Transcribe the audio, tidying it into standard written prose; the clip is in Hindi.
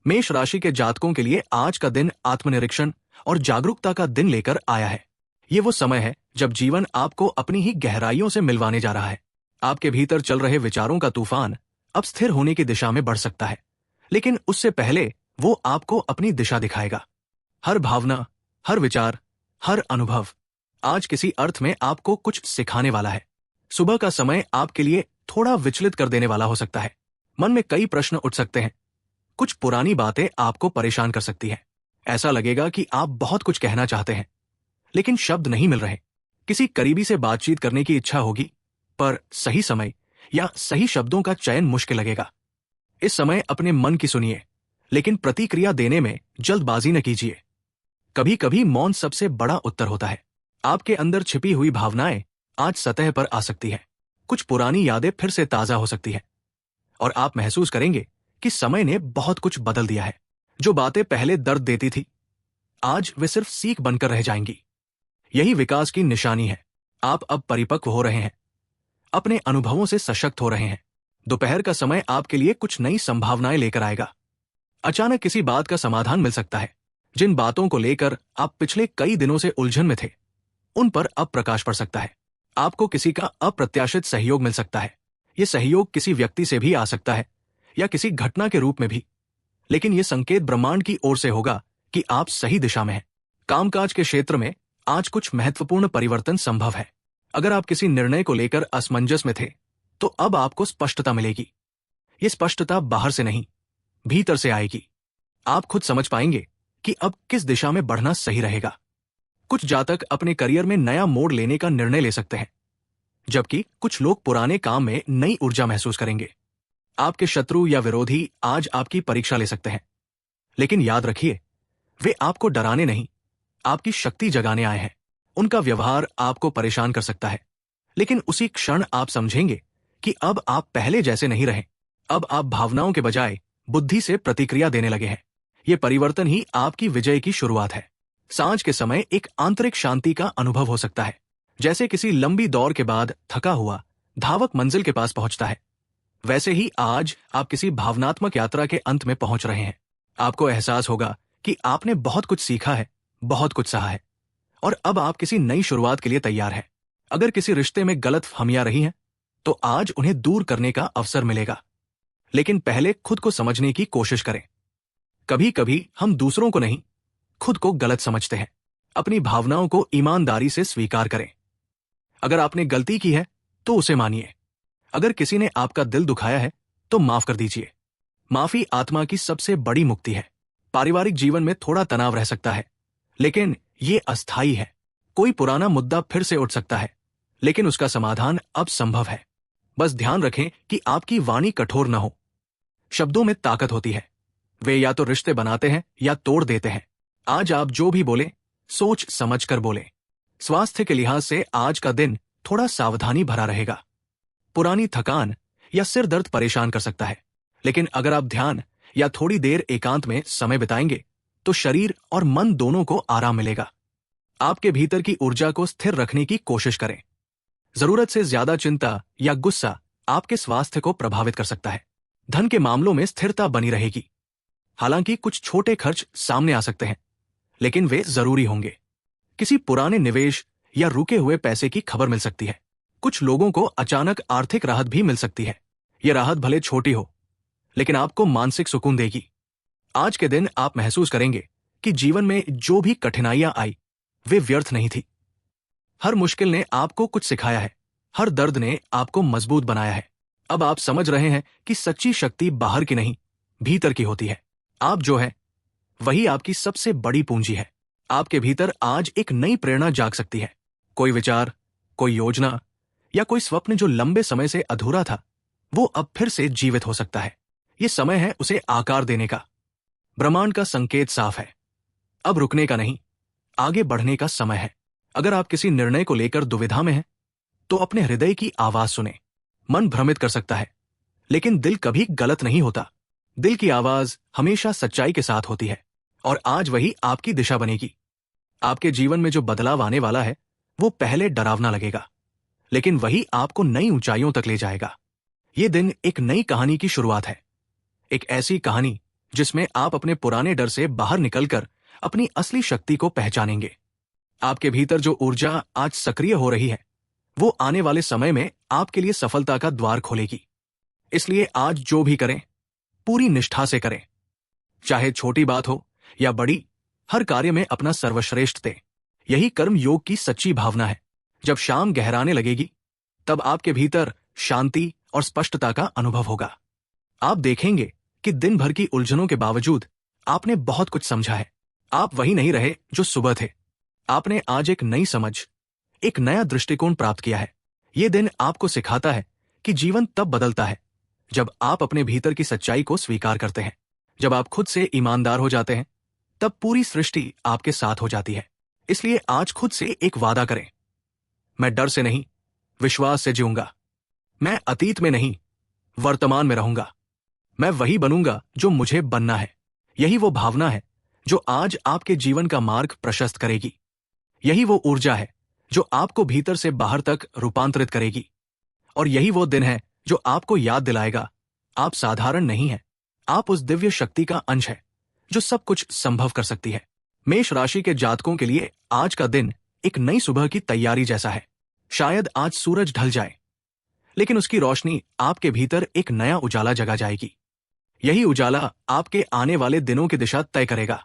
मेष राशि के जातकों के लिए आज का दिन आत्मनिरीक्षण और जागरूकता का दिन लेकर आया है। ये वो समय है जब जीवन आपको अपनी ही गहराइयों से मिलवाने जा रहा है। आपके भीतर चल रहे विचारों का तूफान अब स्थिर होने की दिशा में बढ़ सकता है, लेकिन उससे पहले वो आपको अपनी दिशा दिखाएगा। हर भावना, हर विचार, हर अनुभव आज किसी अर्थ में आपको कुछ सिखाने वाला है। सुबह का समय आपके लिए थोड़ा विचलित कर देने वाला हो सकता है। मन में कई प्रश्न उठ सकते हैं। कुछ पुरानी बातें आपको परेशान कर सकती हैं। ऐसा लगेगा कि आप बहुत कुछ कहना चाहते हैं, लेकिन शब्द नहीं मिल रहे। किसी करीबी से बातचीत करने की इच्छा होगी, पर सही समय या सही शब्दों का चयन मुश्किल लगेगा। इस समय अपने मन की सुनिए, लेकिन प्रतिक्रिया देने में जल्दबाजी न कीजिए। कभी कभी मौन सबसे बड़ा उत्तर होता है। आपके अंदर छिपी हुई भावनाएं आज सतह पर आ सकती हैं। कुछ पुरानी यादें फिर से ताजा हो सकती हैं, और आप महसूस करेंगे कि समय ने बहुत कुछ बदल दिया है। जो बातें पहले दर्द देती थी, आज वे सिर्फ सीख बनकर रह जाएंगी। यही विकास की निशानी है। आप अब परिपक्व हो रहे हैं, अपने अनुभवों से सशक्त हो रहे हैं। दोपहर का समय आपके लिए कुछ नई संभावनाएं लेकर आएगा। अचानक किसी बात का समाधान मिल सकता है। जिन बातों को लेकर आप पिछले कई दिनों से उलझन में थे, उन पर अब प्रकाश पड़ सकता है। आपको किसी का अप्रत्याशित सहयोग मिल सकता है। यह सहयोग किसी व्यक्ति से भी आ सकता है या किसी घटना के रूप में भी, लेकिन यह संकेत ब्रह्मांड की ओर से होगा कि आप सही दिशा में हैं। कामकाज के क्षेत्र में आज कुछ महत्वपूर्ण परिवर्तन संभव है। अगर आप किसी निर्णय को लेकर असमंजस में थे, तो अब आपको स्पष्टता मिलेगी। ये स्पष्टता बाहर से नहीं, भीतर से आएगी। आप खुद समझ पाएंगे कि अब किस दिशा में बढ़ना सही रहेगा। कुछ जातक अपने करियर में नया मोड़ लेने का निर्णय ले सकते हैं, जबकि कुछ लोग पुराने काम में नई ऊर्जा महसूस करेंगे। आपके शत्रु या विरोधी आज आपकी परीक्षा ले सकते हैं, लेकिन याद रखिए, वे आपको डराने नहीं, आपकी शक्ति जगाने आए हैं। उनका व्यवहार आपको परेशान कर सकता है, लेकिन उसी क्षण आप समझेंगे कि अब आप पहले जैसे नहीं रहे। अब आप भावनाओं के बजाय बुद्धि से प्रतिक्रिया देने लगे हैं। ये परिवर्तन ही आपकी विजय की शुरुआत है। सांझ के समय एक आंतरिक शांति का अनुभव हो सकता है, जैसे किसी लंबी दौड़ के बाद थका हुआ धावक मंजिल के पास पहुंचता है। वैसे ही आज आप किसी भावनात्मक यात्रा के अंत में पहुंच रहे हैं। आपको एहसास होगा कि आपने बहुत कुछ सीखा है, बहुत कुछ सहा है, और अब आप किसी नई शुरुआत के लिए तैयार हैं। अगर किसी रिश्ते में गलतफहमियां रही हैं, तो आज उन्हें दूर करने का अवसर मिलेगा, लेकिन पहले खुद को समझने की कोशिश करें। कभी कभी हम दूसरों को नहीं, खुद को गलत समझते हैं। अपनी भावनाओं को ईमानदारी से स्वीकार करें। अगर आपने गलती की है तो उसे मानिए। अगर किसी ने आपका दिल दुखाया है तो माफ कर दीजिए। माफी आत्मा की सबसे बड़ी मुक्ति है। पारिवारिक जीवन में थोड़ा तनाव रह सकता है, लेकिन ये अस्थायी है। कोई पुराना मुद्दा फिर से उठ सकता है, लेकिन उसका समाधान अब संभव है। बस ध्यान रखें कि आपकी वाणी कठोर न हो। शब्दों में ताकत होती है। वे या तो रिश्ते बनाते हैं या तोड़ देते हैं। आज आप जो भी बोले, सोच समझ कर बोले। स्वास्थ्य के लिहाज से आज का दिन थोड़ा सावधानी भरा रहेगा। पुरानी थकान या सिर दर्द परेशान कर सकता है, लेकिन अगर आप ध्यान या थोड़ी देर एकांत में समय बिताएंगे, तो शरीर और मन दोनों को आराम मिलेगा। आपके भीतर की ऊर्जा को स्थिर रखने की कोशिश करें। जरूरत से ज्यादा चिंता या गुस्सा आपके स्वास्थ्य को प्रभावित कर सकता है। धन के मामलों में स्थिरता बनी रहेगी। हालांकि कुछ छोटे खर्च सामने आ सकते हैं, लेकिन वे जरूरी होंगे। किसी पुराने निवेश या रुके हुए पैसे की खबर मिल सकती है। कुछ लोगों को अचानक आर्थिक राहत भी मिल सकती है। यह राहत भले छोटी हो, लेकिन आपको मानसिक सुकून देगी। आज के दिन आप महसूस करेंगे कि जीवन में जो भी कठिनाइयां आई, वे व्यर्थ नहीं थी। हर मुश्किल ने आपको कुछ सिखाया है। हर दर्द ने आपको मजबूत बनाया है। अब आप समझ रहे हैं कि सच्ची शक्ति बाहर की नहीं, भीतर की होती है। आप जो है, वही आपकी सबसे बड़ी पूंजी है। आपके भीतर आज एक नई प्रेरणा जाग सकती है। कोई विचार, कोई योजना या कोई स्वप्न जो लंबे समय से अधूरा था, वो अब फिर से जीवित हो सकता है। ये समय है उसे आकार देने का। ब्रह्मांड का संकेत साफ है। अब रुकने का नहीं, आगे बढ़ने का समय है। अगर आप किसी निर्णय को लेकर दुविधा में हैं, तो अपने हृदय की आवाज सुने। मन भ्रमित कर सकता है, लेकिन दिल कभी गलत नहीं होता। दिल की आवाज हमेशा सच्चाई के साथ होती है, और आज वही आपकी दिशा बनेगी। आपके जीवन में जो बदलाव आने वाला है, वो पहले डरावना लगेगा, लेकिन वही आपको नई ऊंचाइयों तक ले जाएगा। ये दिन एक नई कहानी की शुरुआत है। एक ऐसी कहानी जिसमें आप अपने पुराने डर से बाहर निकलकर अपनी असली शक्ति को पहचानेंगे। आपके भीतर जो ऊर्जा आज सक्रिय हो रही है, वो आने वाले समय में आपके लिए सफलता का द्वार खोलेगी। इसलिए आज जो भी करें, पूरी निष्ठा से करें। चाहे छोटी बात हो या बड़ी, हर कार्य में अपना सर्वश्रेष्ठ दें। यही कर्म योग की सच्ची भावना है। जब शाम गहराने लगेगी, तब आपके भीतर शांति और स्पष्टता का अनुभव होगा। आप देखेंगे कि दिन भर की उलझनों के बावजूद आपने बहुत कुछ समझा है। आप वही नहीं रहे जो सुबह थे। आपने आज एक नई समझ, एक नया दृष्टिकोण प्राप्त किया है। ये दिन आपको सिखाता है कि जीवन तब बदलता है जब आप अपने भीतर की सच्चाई को स्वीकार करते हैं। जब आप खुद से ईमानदार हो जाते हैं, तब पूरी सृष्टि आपके साथ हो जाती है। इसलिए आज खुद से एक वादा करें, मैं डर से नहीं, विश्वास से जीऊंगा। मैं अतीत में नहीं, वर्तमान में रहूंगा। मैं वही बनूंगा जो मुझे बनना है। यही वो भावना है जो आज आपके जीवन का मार्ग प्रशस्त करेगी। यही वो ऊर्जा है जो आपको भीतर से बाहर तक रूपांतरित करेगी। और यही वो दिन है जो आपको याद दिलाएगा, आप साधारण नहीं हैं। आप उस दिव्य शक्ति का अंश है जो सब कुछ संभव कर सकती है। मेष राशि के जातकों के लिए आज का दिन एक नई सुबह की तैयारी जैसा है। शायद आज सूरज ढल जाए, लेकिन उसकी रोशनी आपके भीतर एक नया उजाला जगा जाएगी। यही उजाला आपके आने वाले दिनों की दिशा तय करेगा।